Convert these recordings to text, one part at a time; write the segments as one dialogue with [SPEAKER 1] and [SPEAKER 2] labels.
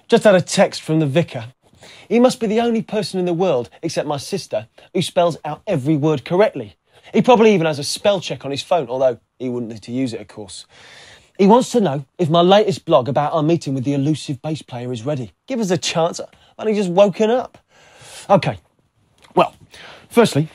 [SPEAKER 1] Just had a text from the vicar. He must be the only person in the world, except my sister, who spells out every word correctly. He probably even has a spell check on his phone, although he wouldn't need to use it, of course. He wants to know if my latest blog about our meeting with the elusive bass player is ready. Give us a chance. I've only just woken up. OK. Well, firstly,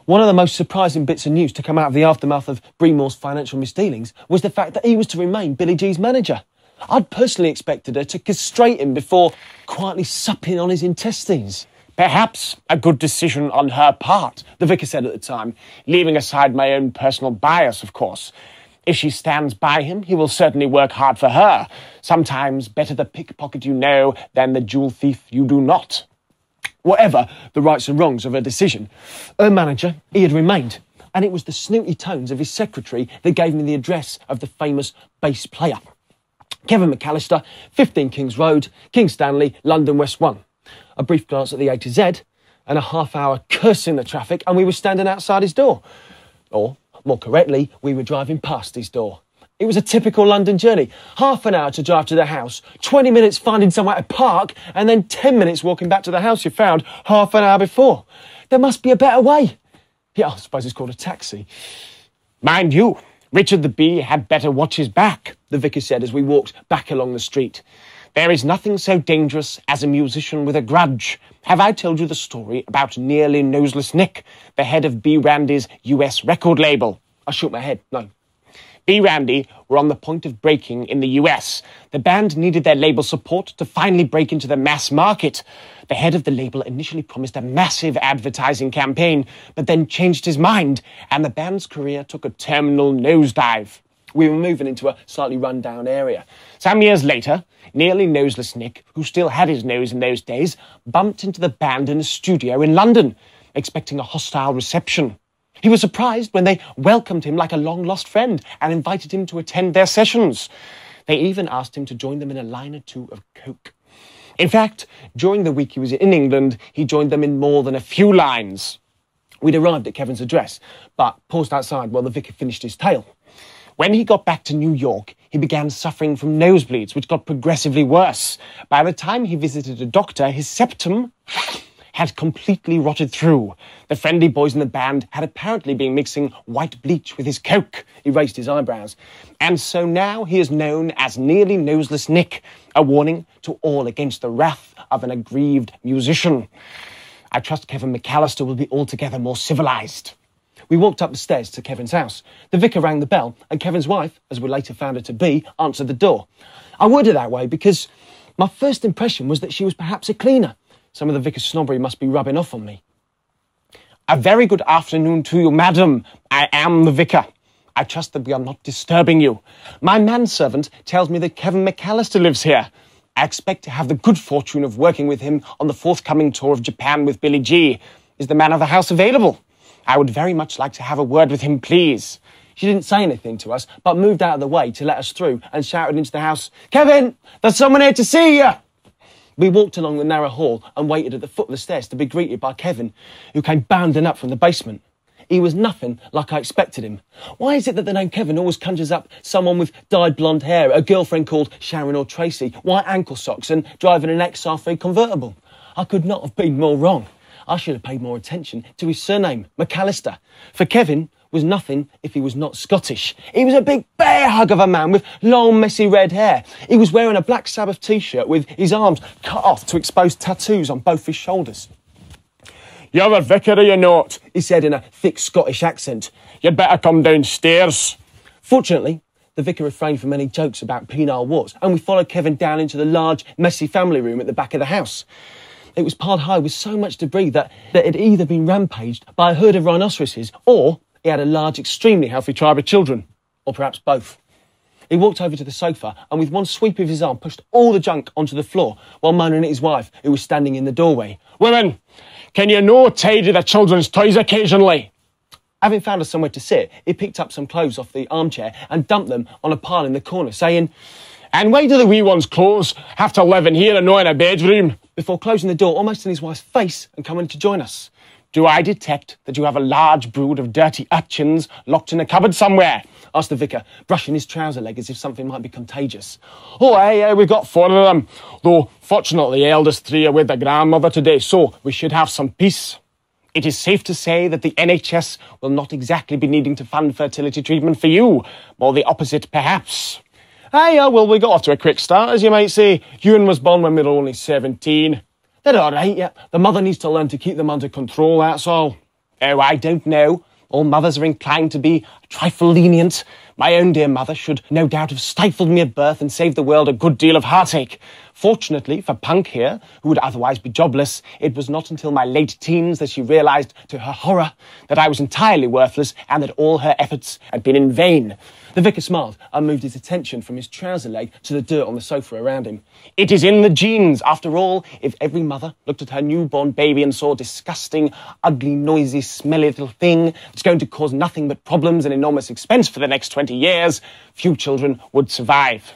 [SPEAKER 1] one of the most surprising bits of news to come out of the aftermath of Bremore's financial misdealings was the fact that he was to remain Billie G's manager. I'd personally expected her to castrate him before quietly supping on his intestines.
[SPEAKER 2] Perhaps a good decision on her part, the vicar said at the time, leaving aside my own personal bias, of course. If she stands by him, he will certainly work hard for her. Sometimes better the pickpocket you know than the jewel thief you do not.
[SPEAKER 1] Whatever the rights and wrongs of her decision, her manager, he had remained. And it was the snooty tones of his secretary that gave me the address of the famous bass player. Kevin McAllister, 15 Kings Road, King Stanley, London West 1. A brief glance at the A to Z, and a half-hour cursing the traffic, and we were standing outside his door. Or, more correctly, we were driving past his door. It was a typical London journey. Half an hour to drive to the house, 20 minutes finding somewhere to park, and then 10 minutes walking back to the house you found half an hour before. There must be a better way. Yeah, I suppose it's called a taxi.
[SPEAKER 2] Mind you, Richard the Bee had better watch his back, the vicar said as we walked back along the street. There is nothing so dangerous as a musician with a grudge. Have I told you the story about Nearly Noseless Nick, the head of B. Randy's US record label?
[SPEAKER 1] I shook my head, no.
[SPEAKER 2] B. Randy were on the point of breaking in the US. The band needed their label support to finally break into the mass market. The head of the label initially promised a massive advertising campaign, but then changed his mind, and the band's career took a terminal nosedive.
[SPEAKER 1] We were moving into a slightly run-down area.
[SPEAKER 2] Some years later, Nearly Noseless Nick, who still had his nose in those days, bumped into the band in a studio in London, expecting a hostile reception. He was surprised when they welcomed him like a long-lost friend and invited him to attend their sessions. They even asked him to join them in a line or two of coke. In fact, during the week he was in England, he joined them in more than a few lines.
[SPEAKER 1] We'd arrived at Kevin's address, but paused outside while the vicar finished his tale.
[SPEAKER 2] When he got back to New York, he began suffering from nosebleeds, which got progressively worse. By the time he visited a doctor, his septum had completely rotted through. The friendly boys in the band had apparently been mixing white bleach with his coke.
[SPEAKER 1] He raised his eyebrows.
[SPEAKER 2] And so now he is known as Nearly Noseless Nick, a warning to all against the wrath of an aggrieved musician. I trust Kevin McAllister will be altogether more civilised.
[SPEAKER 1] We walked up the stairs to Kevin's house. The vicar rang the bell, and Kevin's wife, as we later found her to be, answered the door. I worded that way because my first impression was that she was perhaps a cleaner. Some of the vicar's snobbery must be rubbing off on me.
[SPEAKER 2] A very good afternoon to you, madam. I am the vicar. I trust that we are not disturbing you. My manservant tells me that Kevin McAllister lives here. I expect to have the good fortune of working with him on the forthcoming tour of Japan with Billie G. Is the man of the house available? I would very much like to have a word with him, please.
[SPEAKER 1] She didn't say anything to us, but moved out of the way to let us through and shouted into the house, "Kevin, there's someone here to see you!" We walked along the narrow hall and waited at the foot of the stairs to be greeted by Kevin, who came bounding up from the basement. He was nothing like I expected him. Why is it that the name Kevin always conjures up someone with dyed blonde hair, a girlfriend called Sharon or Tracy, white ankle socks and driving an XR3 convertible? I could not have been more wrong. I should have paid more attention to his surname, McAllister. For Kevin was nothing if he was not Scottish. He was a big bear hug of a man with long, messy red hair. He was wearing a Black Sabbath T-shirt with his arms cut off to expose tattoos on both his shoulders.
[SPEAKER 2] "You're the vicar, are you not?"
[SPEAKER 1] he said in a thick Scottish accent.
[SPEAKER 2] "You'd better come downstairs."
[SPEAKER 1] Fortunately, the vicar refrained from any jokes about penile warts, and we followed Kevin down into the large, messy family room at the back of the house. It was piled high with so much debris that it had either been rampaged by a herd of rhinoceroses or he had a large, extremely healthy tribe of children. Or perhaps both. He walked over to the sofa and with one sweep of his arm pushed all the junk onto the floor while moaning at his wife, who was standing in the doorway.
[SPEAKER 2] "Women, can you no tidy the children's toys occasionally?"
[SPEAKER 1] Having found us somewhere to sit, he picked up some clothes off the armchair and dumped them on a pile in the corner, saying,
[SPEAKER 2] "And why do the wee ones' clothes have to live in here and not in a bedroom?"
[SPEAKER 1] before closing the door almost in his wife's face and coming to join us.
[SPEAKER 2] Do I detect that you have a large brood of dirty urchins locked in a cupboard somewhere?
[SPEAKER 1] Asked the vicar, brushing his trouser leg as if something might be contagious.
[SPEAKER 2] Oh, aye, we've got 4 of them. Though, fortunately, the eldest 3 are with their grandmother today, so we should have some peace. It is safe to say that the NHS will not exactly be needing to fund fertility treatment for you. More the opposite, perhaps. Aye, well, we got off to a quick start, as you might say. Ewan was born when we were only 17.
[SPEAKER 1] They're all right, yeah. The mother needs to learn to keep them under control, that's all.
[SPEAKER 2] Oh, I don't know. All mothers are inclined to be a trifle lenient. My own dear mother should no doubt have stifled me at birth and saved the world a good deal of heartache. Fortunately for Punk here, who would otherwise be jobless, it was not until my late teens that she realised, to her horror, that I was entirely worthless and that all her efforts had been in vain.
[SPEAKER 1] The vicar smiled and moved his attention from his trouser leg to the dirt on the sofa around him.
[SPEAKER 2] It is in the genes. After all, if every mother looked at her newborn baby and saw a disgusting, ugly, noisy, smelly little thing that's going to cause nothing but problems and enormous expense for the next 20 years, few children would survive.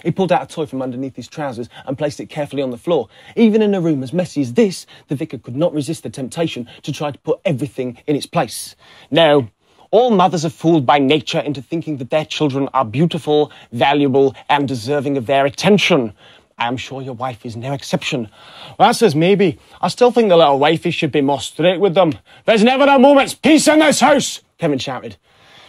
[SPEAKER 1] He pulled out a toy from underneath his trousers and placed it carefully on the floor. Even in a room as messy as this, the vicar could not resist the temptation to try to put everything in its place.
[SPEAKER 2] No. All mothers are fooled by nature into thinking that their children are beautiful, valuable, and deserving of their attention. I am sure your wife is no exception.
[SPEAKER 1] Well, that says maybe. I still think the little wifey should be more straight with them.
[SPEAKER 2] There's never a moment's peace in this house,
[SPEAKER 1] Kevin shouted.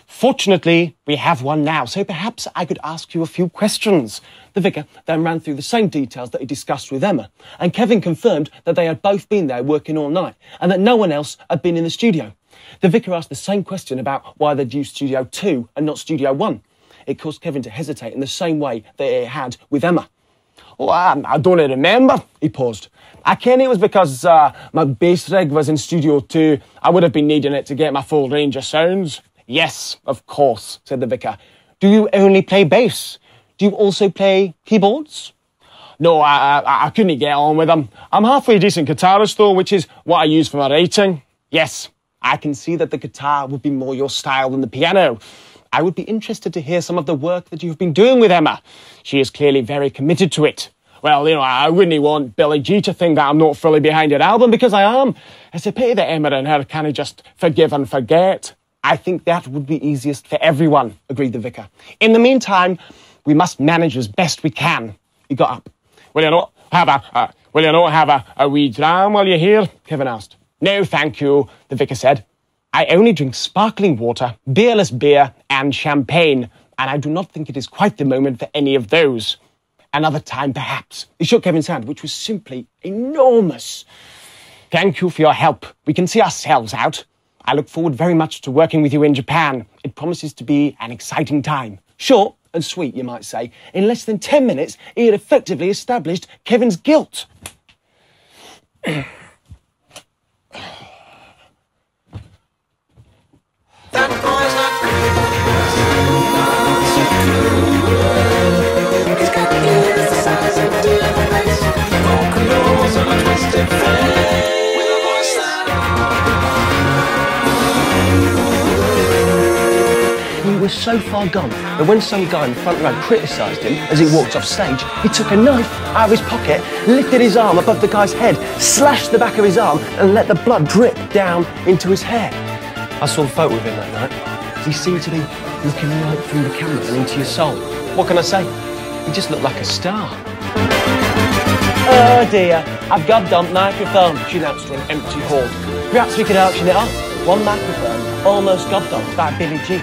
[SPEAKER 2] Fortunately, we have one now, so perhaps I could ask you a few questions.
[SPEAKER 1] The vicar then ran through the same details that he discussed with Emma, and Kevin confirmed that they had both been there working all night, and that no one else had been in the studio. The vicar asked the same question about why they'd used Studio 2 and not Studio 1. It caused Kevin to hesitate in the same way that it had with Emma.
[SPEAKER 2] Oh, I don't remember, he paused. I ken it was because my bass rig was in Studio 2. I would have been needing it to get my full range of sounds.
[SPEAKER 1] Yes, of course, said the vicar. Do you only play bass? Do you also play keyboards?
[SPEAKER 2] No, I couldn't get on with them. I'm halfway decent guitarist, though, which is what I use for my writing.
[SPEAKER 1] Yes, I can see that the guitar would be more your style than the piano. I would be interested to hear some of the work that you've been doing with Emma. She is clearly very committed to it.
[SPEAKER 2] Well, I wouldn't want Billy G to think that I'm not fully behind her album, because I am. It's a pity that Emma and her can't just forgive and forget.
[SPEAKER 1] I think that would be easiest for everyone, agreed the vicar.
[SPEAKER 2] In the meantime, we must manage as best we can.
[SPEAKER 1] He got up.
[SPEAKER 2] Will you not have a wee dram while you're here?
[SPEAKER 1] Kevin asked.
[SPEAKER 2] No, thank you, the vicar said. I only drink sparkling water, beerless beer, and champagne, and I do not think it is quite the moment for any of those. Another time, perhaps.
[SPEAKER 1] He shook Kevin's hand, which was simply enormous.
[SPEAKER 2] Thank you for your help. We can see ourselves out. I look forward very much to working with you in Japan. It promises to be an exciting time.
[SPEAKER 1] Short and sweet, you might say. In less than 10 minutes, he had effectively established Kevin's guilt.
[SPEAKER 3] That boy's not good. He's got ears the size of diamonds, broken nose and a twisted face, with a voice that
[SPEAKER 1] He was so far gone that when some guy in the front row criticised him as he walked off stage, he took a knife out of his pocket, lifted his arm above the guy's head, slashed the back of his arm and let the blood drip down into his hair. I saw a photo of him that night. He seemed to be looking right through the camera and into your soul. What can I say? He just looked like a star. Oh dear, I've gobbed microphone, she announced to an empty hall. Perhaps we could auction it off. One microphone, almost gobbed by Billy G.